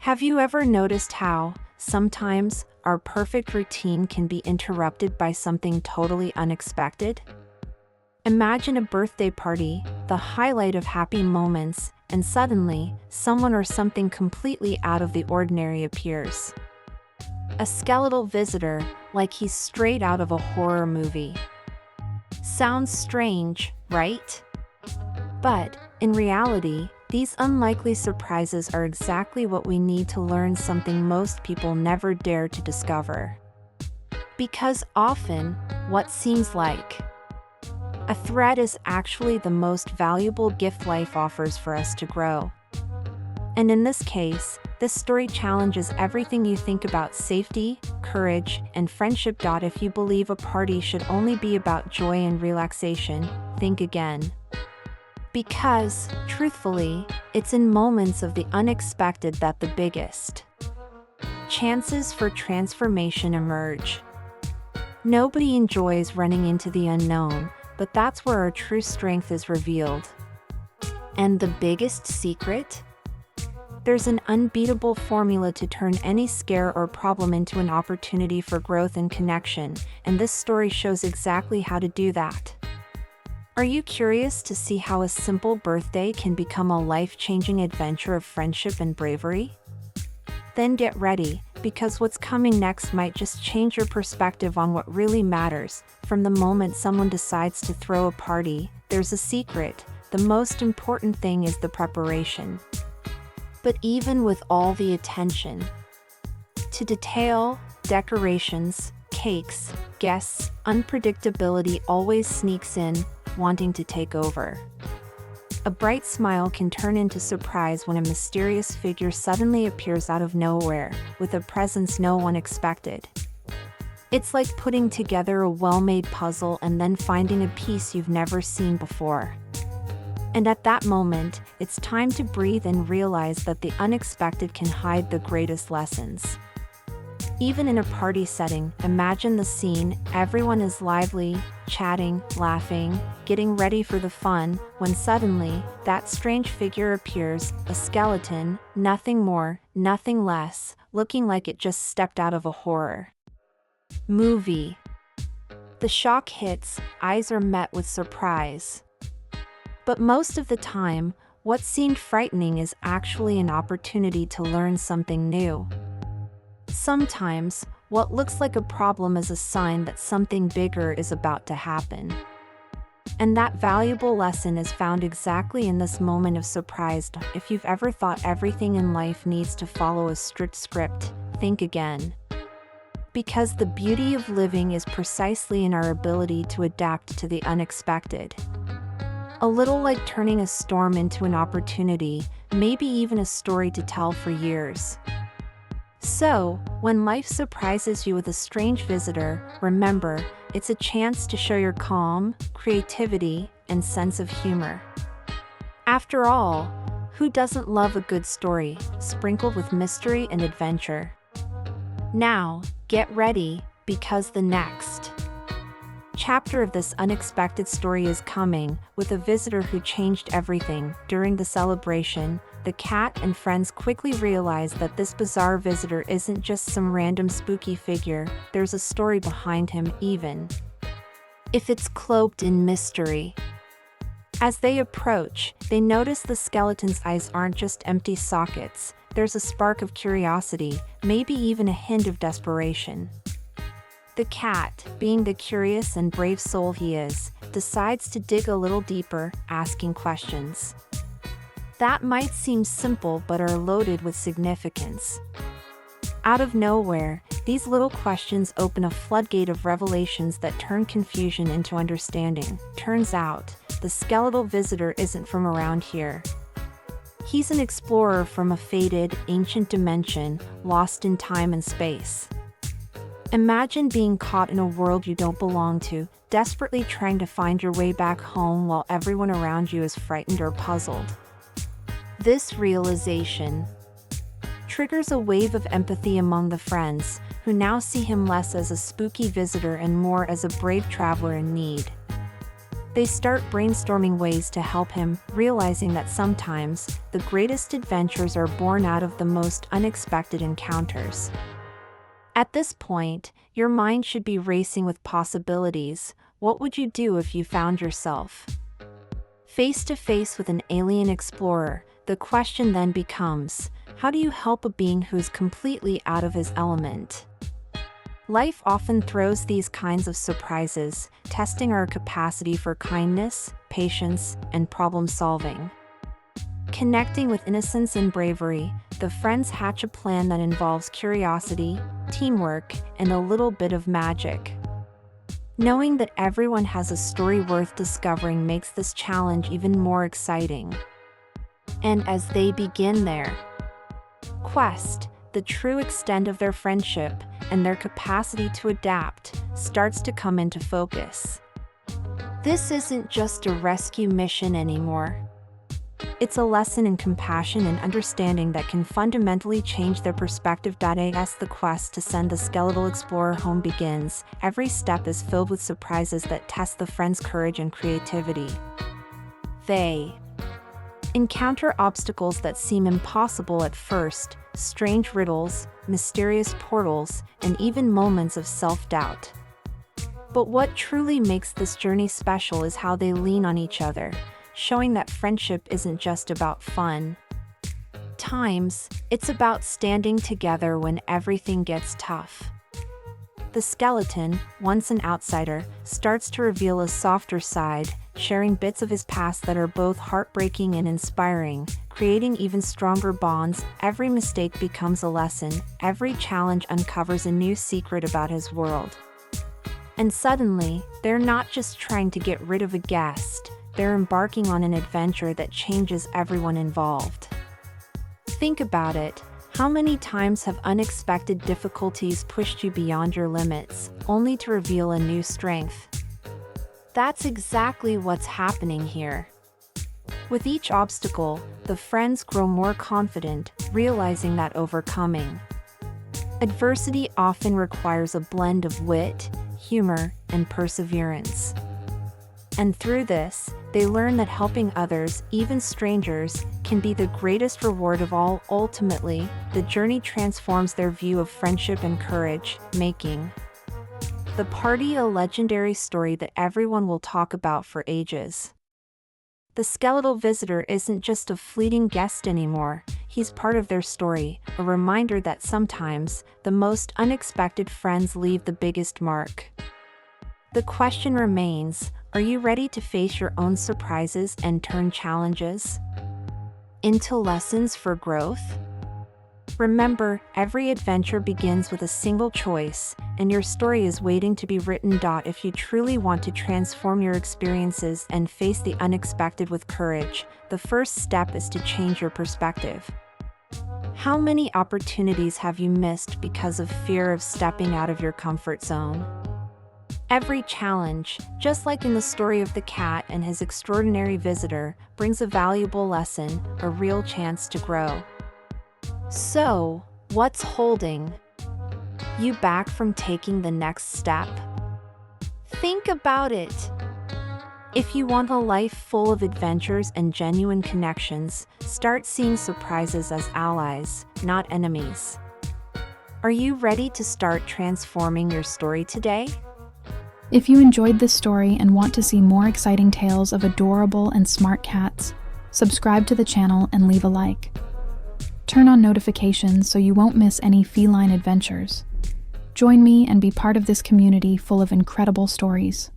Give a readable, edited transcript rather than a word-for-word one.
Have you ever noticed how, sometimes, our perfect routine can be interrupted by something totally unexpected? Imagine a birthday party, the highlight of happy moments, and suddenly, someone or something completely out of the ordinary appears. A skeletal visitor, like he's straight out of a horror movie. Sounds strange, right? But, in reality, these unlikely surprises are exactly what we need to learn something most people never dare to discover. Because often, what seems like a threat is actually the most valuable gift life offers for us to grow. And in this case, this story challenges everything you think about safety, courage, and friendship. If you believe a party should only be about joy and relaxation, think again. Because, truthfully, it's in moments of the unexpected that the biggest chances for transformation emerge. Nobody enjoys running into the unknown, but that's where our true strength is revealed. And the biggest secret? There's an unbeatable formula to turn any scare or problem into an opportunity for growth and connection, and this story shows exactly how to do that. Are you curious to see how a simple birthday can become a life-changing adventure of friendship and bravery? Then get ready, because what's coming next might just change your perspective on what really matters. From the moment someone decides to throw a party, there's a secret. The most important thing is the preparation. But even with all the attention to detail, decorations, cakes, guests, unpredictability always sneaks in, wanting to take over. A bright smile can turn into surprise when a mysterious figure suddenly appears out of nowhere, with a presence no one expected. It's like putting together a well-made puzzle and then finding a piece you've never seen before. And at that moment, it's time to breathe and realize that the unexpected can hide the greatest lessons. Even in a party setting, imagine the scene. Everyone is lively, chatting, laughing, getting ready for the fun, when suddenly, that strange figure appears, a skeleton, nothing more, nothing less, looking like it just stepped out of a horror movie. The shock hits, eyes are met with surprise. But most of the time, what seemed frightening is actually an opportunity to learn something new. Sometimes, what looks like a problem is a sign that something bigger is about to happen. And that valuable lesson is found exactly in this moment of surprise. If you've ever thought everything in life needs to follow a strict script, think again. Because the beauty of living is precisely in our ability to adapt to the unexpected. A little like turning a storm into an opportunity, maybe even a story to tell for years. So, when life surprises you with a strange visitor, remember, it's a chance to show your calm, creativity, and sense of humor. After all, who doesn't love a good story, sprinkled with mystery and adventure? Now, get ready, because the next chapter of this unexpected story is coming, with a visitor who changed everything. During the celebration, the cat and friends quickly realize that this bizarre visitor isn't just some random spooky figure. There's a story behind him, even if it's cloaked in mystery. As they approach, they notice the skeleton's eyes aren't just empty sockets. There's a spark of curiosity, maybe even a hint of desperation. The cat, being the curious and brave soul he is, decides to dig a little deeper, asking questions that might seem simple but are loaded with significance. Out of nowhere, these little questions open a floodgate of revelations that turn confusion into understanding. Turns out, the skeletal visitor isn't from around here. He's an explorer from a faded, ancient dimension, lost in time and space. Imagine being caught in a world you don't belong to, desperately trying to find your way back home while everyone around you is frightened or puzzled. This realization triggers a wave of empathy among the friends, who now see him less as a spooky visitor and more as a brave traveler in need. They start brainstorming ways to help him, realizing that sometimes the greatest adventures are born out of the most unexpected encounters. At this point, your mind should be racing with possibilities. What would you do if you found yourself face to face with an alien explorer? The question then becomes, how do you help a being who is completely out of his element? Life often throws these kinds of surprises, testing our capacity for kindness, patience, and problem solving. Connecting with innocence and bravery, the friends hatch a plan that involves curiosity, teamwork, and a little bit of magic. Knowing that everyone has a story worth discovering makes this challenge even more exciting. And as they begin their quest, the true extent of their friendship and their capacity to adapt starts to come into focus. This isn't just a rescue mission anymore. It's a lesson in compassion and understanding that can fundamentally change their perspective. As the quest to send the skeletal explorer home begins, every step is filled with surprises that test the friends' courage and creativity. They encounter obstacles that seem impossible at first, strange riddles, mysterious portals, and even moments of self-doubt. But what truly makes this journey special is how they lean on each other, showing that friendship isn't just about fun. Times, it's about standing together when everything gets tough. The skeleton, once an outsider, starts to reveal a softer side, sharing bits of his past that are both heartbreaking and inspiring, creating even stronger bonds. Every mistake becomes a lesson, every challenge uncovers a new secret about his world. And suddenly, they're not just trying to get rid of a guest, they're embarking on an adventure that changes everyone involved. Think about it. How many times have unexpected difficulties pushed you beyond your limits, only to reveal a new strength? That's exactly what's happening here. With each obstacle, the friends grow more confident, realizing that overcoming adversity often requires a blend of wit, humor, and perseverance. And through this, they learn that helping others, even strangers, can be the greatest reward of all. Ultimately, the journey transforms their view of friendship and courage, making the party a legendary story that everyone will talk about for ages. The skeletal visitor isn't just a fleeting guest anymore, he's part of their story, a reminder that sometimes, the most unexpected friends leave the biggest mark. The question remains, are you ready to face your own surprises and turn challenges into lessons for growth? Remember, every adventure begins with a single choice, and your story is waiting to be written. If you truly want to transform your experiences and face the unexpected with courage, the first step is to change your perspective. How many opportunities have you missed because of fear of stepping out of your comfort zone? Every challenge, just like in the story of the cat and his extraordinary visitor, brings a valuable lesson, a real chance to grow. So, what's holding you back from taking the next step? Think about it. If you want a life full of adventures and genuine connections, start seeing surprises as allies, not enemies. Are you ready to start transforming your story today? If you enjoyed this story and want to see more exciting tales of adorable and smart cats, subscribe to the channel and leave a like. Turn on notifications so you won't miss any feline adventures. Join me and be part of this community full of incredible stories.